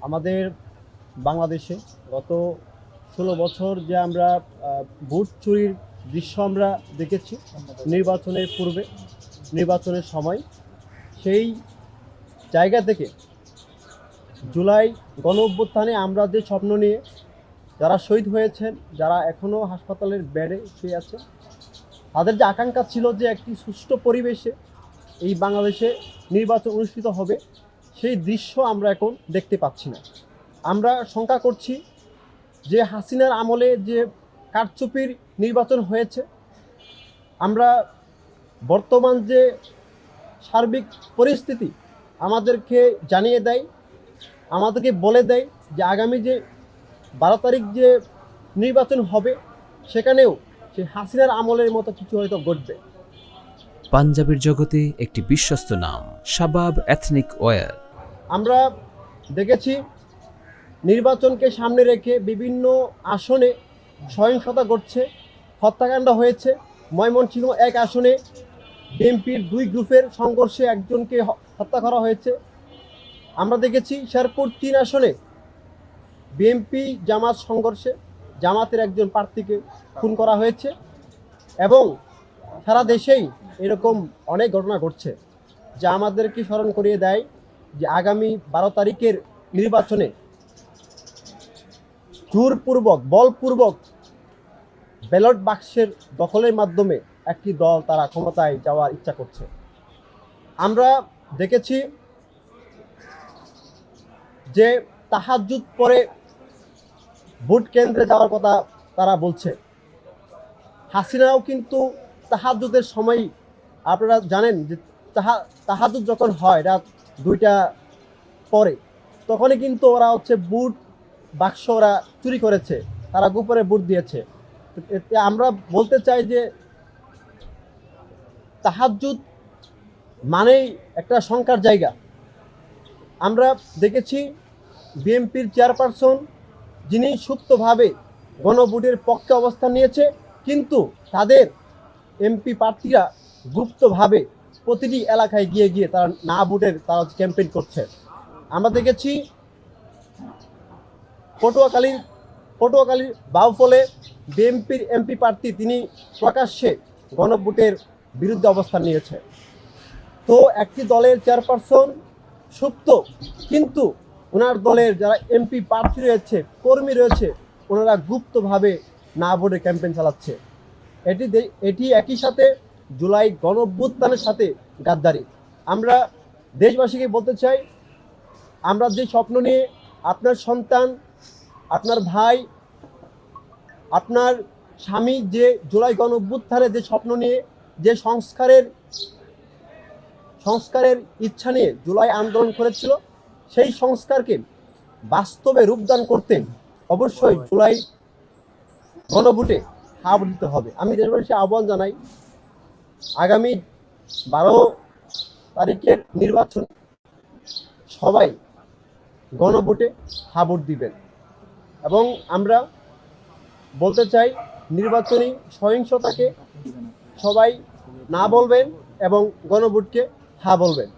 আমাদের বাংলাদেশে গত ১৬ বছর যে আমরা ভোট চুরির দৃশ্য আমরা দেখেছি নির্বাচনের পূর্বে, নির্বাচনের সময়, সেই জায়গা থেকে জুলাই গণঅভ্যুত্থানে আমরা যে স্বপ্ন নিয়ে যারা শহীদ হয়েছেন, যারা এখনও হাসপাতালের বেডে শুয়ে আছে, তাদের যে আকাঙ্ক্ষা ছিল যে একটি সুষ্ঠু পরিবেশে এই বাংলাদেশে নির্বাচন অনুষ্ঠিত হবে, সেই দৃশ্য আমরা এখন দেখতে পাচ্ছি না। আমরা শঙ্কা করছি যে হাসিনার আমলে যে কারচুপির নির্বাচন হয়েছে, আমরা বর্তমান যে সার্বিক পরিস্থিতি আমাদেরকে জানিয়ে দেয়, আমাদেরকে বলে দেয় যে আগামী যে 12 তারিখ যে নির্বাচন হবে সেখানেও সেই হাসিনার আমলের মতো কিছু হয়তো ঘটবে। পাঞ্জাবের জগতে একটি বিশ্বস্ত নাম, শাবাব এথনিক ওয়্যার। আমরা দেখেছি নির্বাচনকে সামনে রেখে বিভিন্ন আসনে সহিংসতা ঘটছে, হত্যাকাণ্ড হয়েছে। ময়মনসিংহ 1 আসনে বিএনপির 2 গ্রুপের সংঘর্ষে একজনকে হত্যা করা হয়েছে। আমরা দেখেছি শেরপুর 3 আসনে বিএনপি জামাত সংঘর্ষে জামাতের একজন প্রার্থীকে খুন করা হয়েছে, এবং সারা দেশেই এরকম অনেক ঘটনা ঘটছে, যা আমাদেরকে স্মরণ করিয়ে দেয় যে আগামী 12 তারিখের নির্বাচনে জোরপূর্বক বলপূর্বক ব্যালট বাক্সের দখলের মাধ্যমে একটি দল তারা ক্ষমতায় যাওয়ার ইচ্ছা করছে। আমরা দেখেছি যে তাহাজ্জুদ পরে ভোট কেন্দ্রে যাওয়ার কথা তারা বলছে। হাসিনাও কিন্তু তাহাজ্জুদের সময়, আপনারা জানেন যে তাহাজ্জুদ যখন হয় রাত 2টা পরে, তখনই কিন্তু ওরা ভোট বাক্স ওরা চুরি করেছে, তারা গোপনে ভোট দিয়েছে। আমরা বলতে চাই যে তাহাজ্জুদ মানেই একটা শঙ্কার জায়গা। আমরা দেখেছি বিএনপির চেয়ারপারসন যিনি সুপ্তভাবে গণভোটের পক্ষে অবস্থান নিয়েছে, কিন্তু তাদের এমপি প্রার্থীরা গুপ্তভাবে প্রতিটি এলাকায় গিয়ে গিয়ে তারা না ভোটের তারা ক্যাম্পেইন করছে। আমরা দেখেছি পটুয়াখালীর বাউফলে বিএনপির এমপি প্রার্থী তিনি প্রকাশ্যে গণভোটের বিরুদ্ধে অবস্থান নিয়েছে। তো একটি দলের চেয়ারপারসন সুপ্ত, কিন্তু ওনার দলের যারা এমপি প্রার্থী রয়েছে, কর্মী রয়েছে, ওনারা গুপ্তভাবে না ভোটের ক্যাম্পেইন চালাচ্ছে। এটি একই সাথে জুলাই গণঅভ্যুত্থানের সাথে গাদ্দারি। আমরা দেশবাসীকে বলতে চাই, আমরা যে স্বপ্ন নিয়ে আপনার সন্তান, আপনার ভাই, আপনার স্বামী যে জুলাই গণঅভ্যুত্থানে যে স্বপ্ন নিয়ে, যে সংস্কারের ইচ্ছা নিয়ে জুলাই আন্দোলন করেছিল, সেই সংস্কারকে বাস্তবে রূপদান করতে অবশ্যই জুলাই গণভোটে হার দিতে হবে। আমি দেশবাসী আহ্বান জানাই, আগামী 12 তারিখের নির্বাচন সবাই গণভোটে ভোট দিবেন। এবং আমরা বলতে চাই, নির্বাচনী সহিংসতাকে সবাই না বলবেন এবং গণভোটকে হ্যাঁ বলবেন।